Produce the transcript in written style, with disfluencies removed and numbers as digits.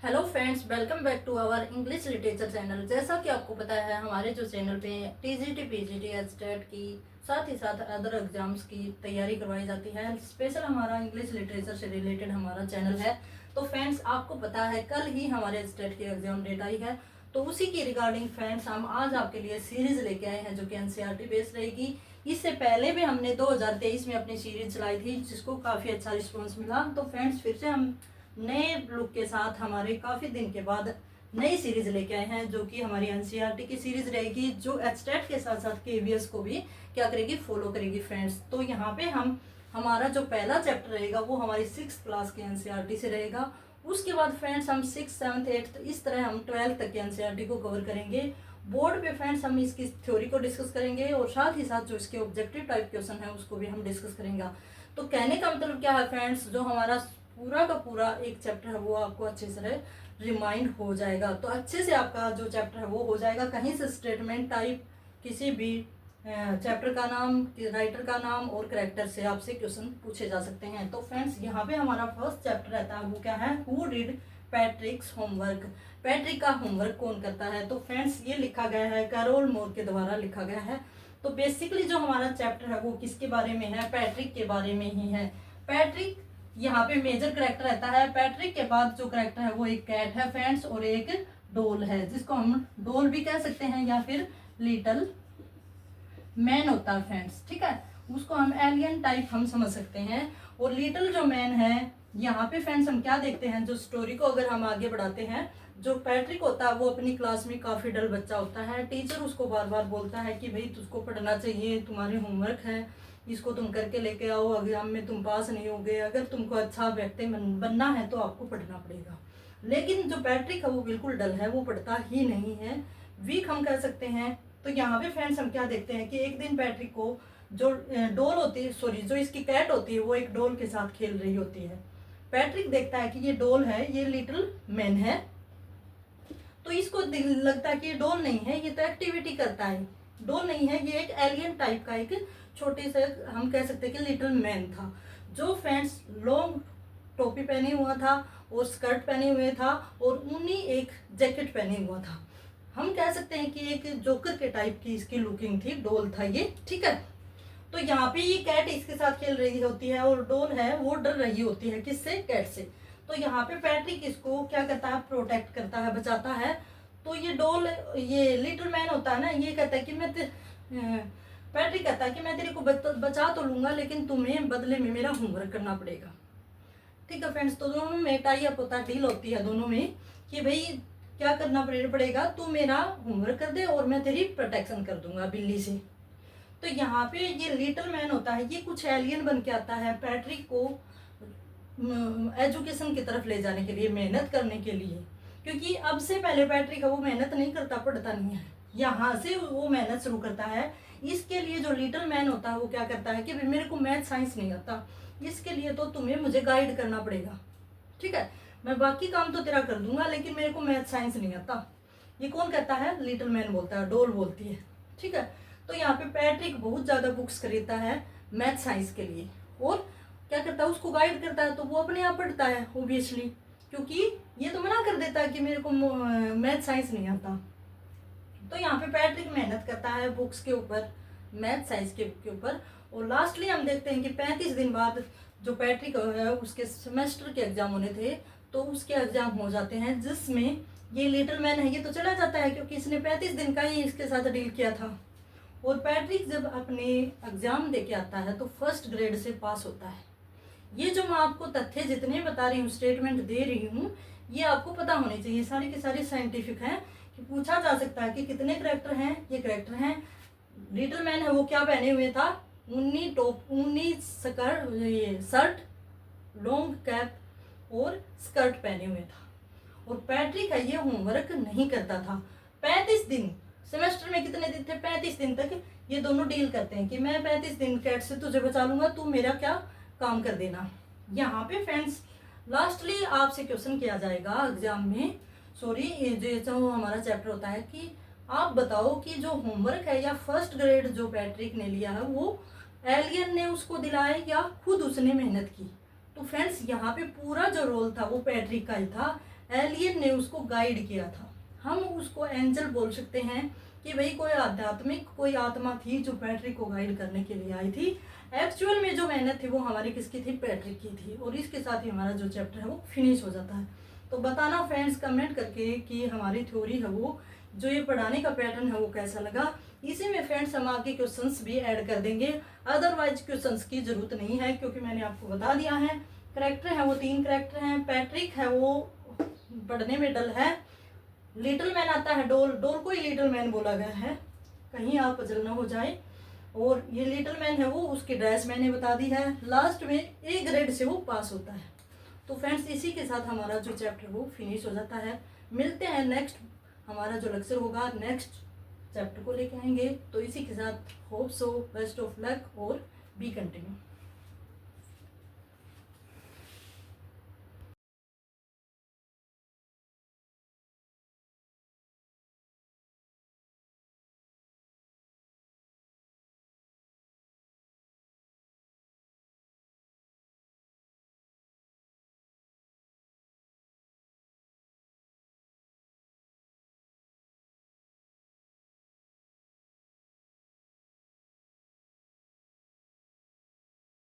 Hello friends, welcome back to our English literature channel. जैसा कि आपको पता है, हमारे जो चैनल पे टीजीटी पीजीटी एचटेट की साथ ही साथ अदर एग्जाम्स की तैयारी करवाई जाती है। स्पेशल हमारा इंग्लिश लिटरेचर से रिलेटेड हमारा चैनल है। तो फ्रेंड्स, आपको पता है कल ही हमारे एचटेट की एग्जाम डेट आई है, तो उसी की रिगार्डिंग फ्रेंड्स हम आज आपके लिए सीरीज लेके आए हैं जो कि एनसीईआरटी बेस्ड रहेगी। इससे पहले भी हमने 2023 में अपनी सीरीज चलाई थी जिसको काफ़ी अच्छा रिस्पॉन्स मिला। तो फ्रेंड्स, फिर से हम नए लुक के साथ हमारे काफ़ी दिन के बाद नई सीरीज लेके आए हैं जो कि हमारी एनसीईआरटी की सीरीज रहेगी, जो एचटेट के साथ साथ केवीएस को भी क्या करेगी, फॉलो करेगी फ्रेंड्स। तो यहाँ पे हमारा जो पहला चैप्टर रहेगा वो हमारी 6th क्लास के एनसीईआरटी से रहेगा। उसके बाद फ्रेंड्स हम 6th 7th 8th इस तरह हम 12th तक के एनसीईआरटी को कवर करेंगे। बोर्ड पे फ्रेंड्स हम इसकी थ्योरी को डिस्कस करेंगे और साथ ही साथ जो इसके ऑब्जेक्टिव टाइप क्वेश्चन है उसको भी हम डिस्कस करेंगे। तो कहने का मतलब क्या है फ्रेंड्स, जो हमारा पूरा का पूरा एक चैप्टर है वो आपको अच्छे से रिमाइंड हो जाएगा। तो अच्छे से आपका जो चैप्टर है वो हो जाएगा। कहीं से स्टेटमेंट टाइप, किसी भी चैप्टर का नाम, राइटर का नाम और करेक्टर से आपसे क्वेश्चन पूछे जा सकते हैं। तो फ्रेंड्स, यहाँ पे हमारा फर्स्ट चैप्टर रहता है वो क्या है, हु डिड पैट्रिक्स होमवर्क। पैट्रिक का होमवर्क कौन करता है? तो फ्रेंड्स, ये लिखा गया है कैरोल मोर के द्वारा लिखा गया है। तो बेसिकली जो हमारा चैप्टर है वो किसके बारे में है? पैट्रिक के बारे में ही है। पैट्रिक यहाँ पे मेजर करेक्टर रहता है। पैट्रिक के बाद जो करेक्टर है वो एक कैट है फ्रेंड्स और एक डोल है, जिसको हम डोल भी कह सकते हैं या फिर लिटिल मैन होता है फ्रेंड्स, ठीक है। उसको हम एलियन टाइप हम समझ सकते हैं। और लिटिल जो मैन है, यहाँ पे फ्रेंड्स हम क्या देखते हैं, जो स्टोरी को अगर हम आगे बढ़ाते हैं, जो पैट्रिक होता है वो अपनी क्लास में काफ़ी डल बच्चा होता है। टीचर उसको बार बार बोलता है कि भाई तुझको पढ़ना चाहिए, तुम्हारे होमवर्क है, इसको तुम करके लेके आओ, एग्जाम में तुम पास नहीं होगे, अगर तुमको अच्छा व्यक्ति बनना है तो आपको पढ़ना पड़ेगा। लेकिन जो पैट्रिक है वो बिल्कुल डल है, वो पढ़ता ही नहीं है, वीक हम कह सकते हैं। तो यहाँ पे फ्रेंड्स हम क्या देखते हैं कि एक दिन पैट्रिक को जो डोल होती है, सॉरी जो इसकी कैट होती है, वो एक डोल के साथ खेल रही होती है। पैट्रिक देखता है कि ये डोल है, ये लिटिल मैन है, तो इसको लगता है कि ये डोल नहीं है, ये तो एक्टिविटी करता है, डोल नहीं है, ये एक एलियन टाइप का एक छोटे से हम कह सकते हैं कि लिटिल मैन था, जो फ्रेंड्स लॉन्ग टोपी पहने हुआ था और स्कर्ट पहने हुए था और ऊनी एक जैकेट पहने हुआ था। हम कह सकते हैं कि एक जोकर के टाइप की इसकी लुकिंग थी, डोल था ये, ठीक है। तो यहाँ पे ये कैट इसके साथ खेल रही होती है और डोल है वो डर रही होती है, किससे? कैट से। तो यहाँ पे पैट्रिक इसको क्या करता है, प्रोटेक्ट करता है, बचाता है। तो ये डोल, ये लिटिल मैन होता है ना, ये कहता है कि पैट्रिक कहता है कि मैं तेरे को बचा तो लूंगा, लेकिन तुम्हें बदले में मेरा होमवर्क करना पड़ेगा, ठीक है फ्रेंड्स। तो दोनों में टाई अप होता है, डील होती है दोनों में कि भाई क्या करना पड़ेगा, तू मेरा होमवर्क कर दे और मैं तेरी प्रोटेक्शन कर दूंगा बिल्ली से। तो यहाँ पे ये लिटिल मैन होता है, ये कुछ एलियन बन के आता है पैट्रिक को एजुकेशन की तरफ ले जाने के लिए, मेहनत करने के लिए, क्योंकि अब से पहले पैट्रिक है वो मेहनत नहीं करता, पढ़ता नहीं है, यहाँ से वो मेहनत शुरू करता है। इसके लिए जो लिटिल मैन होता है वो क्या करता है कि भाई मेरे को मैथ साइंस नहीं आता, इसके लिए तो तुम्हें मुझे गाइड करना पड़ेगा, ठीक है। मैं बाकी काम तो तेरा कर दूंगा लेकिन मेरे को मैथ साइंस नहीं आता। ये कौन कहता है? लिटिल मैन बोलता है, डोल बोलती है, ठीक है। तो यहाँ पे पैट्रिक बहुत ज़्यादा बुक्स खरीदता है मैथ साइंस के लिए और क्या करता है, उसको गाइड करता है, तो वो अपने आप पढ़ता है ओबियसली, क्योंकि ये तो मना कर देता है कि मेरे को मैथ साइंस नहीं आता। तो यहाँ पे पैट्रिक मेहनत करता है बुक्स के ऊपर, मैथ साइंस के ऊपर। और लास्टली हम देखते हैं कि 35 दिन बाद जो पैट्रिक है उसके सेमेस्टर के एग्जाम होने थे, तो उसके एग्जाम हो जाते हैं, जिसमें ये लिटिल मैन है ये तो चला जाता है क्योंकि इसने 35 दिन का ही इसके साथ डील किया था। और पैट्रिक जब अपने एग्जाम दे के आता है तो फर्स्ट ग्रेड से पास होता है। ये जो मैं आपको तथ्य जितने बता रही हूँ, स्टेटमेंट दे रही हूँ, ये आपको पता होने चाहिए, सारी की सारी साइंटिफिक हैं कि पूछा जा सकता है कि कितने करेक्टर हैं। ये करेक्टर हैं, लिटिल मैन है वो क्या पहने हुए था, ऊनी टॉप, ऊनी शर्ट, लॉन्ग कैप और स्कर्ट पहने हुए था। और पैट्रिक है ये होमवर्क नहीं करता था 35 दिन। सेमेस्टर में कितने दिन थे? 35 दिन तक ये दोनों डील करते हैं कि मैं 35 दिन कैट से तुझे बचा लूंगा, तू मेरा क्या काम कर देना। यहाँ पे फ्रेंड्स लास्टली आपसे क्वेश्चन किया जाएगा एग्जाम में, सॉरी ये जो हमारा चैप्टर होता है कि आप बताओ कि जो होमवर्क है या फर्स्ट ग्रेड जो पैट्रिक ने लिया है वो एलियन ने उसको दिलाया या खुद उसने मेहनत की। तो फ्रेंड्स यहाँ पे पूरा जो रोल था वो पैट्रिक का ही था, एलियन ने उसको गाइड किया था। हम उसको एंजल बोल सकते हैं कि भाई कोई आध्यात्मिक कोई आत्मा थी जो पैट्रिक को गाइड करने के लिए आई थी। एक्चुअल में जो मेहनत थी वो हमारी किसकी थी, पैट्रिक की थी। और इसके साथ ही हमारा जो चैप्टर है वो फिनिश हो जाता है। तो बताना फ्रेंड्स कमेंट करके कि हमारी थ्योरी है वो जो ये पढ़ाने का पैटर्न है वो कैसा लगा। इसी में फ्रेंड्स हम आगे क्वेश्चंस भी ऐड कर देंगे, अदरवाइज क्वेश्चंस की जरूरत नहीं है क्योंकि मैंने आपको बता दिया है। करेक्टर है वो 3 करेक्टर हैं। पैट्रिक है वो पढ़ने में डल है। लिटिल मैन आता है डोल, डोल को ही लिटिल मैन बोला गया है, कहीं आप पजल ना हो जाए। और ये लिटिल मैन है वो उसकी ड्रेस मैंने बता दी है। लास्ट में ए ग्रेड से वो पास होता है। तो फ्रेंड्स इसी के साथ हमारा जो चैप्टर वो फिनिश हो जाता है। मिलते हैं नेक्स्ट, हमारा जो लेक्चर होगा नेक्स्ट चैप्टर को लेके आएंगे। तो इसी के साथ hope so, best of luck और बी कंटिन्यू।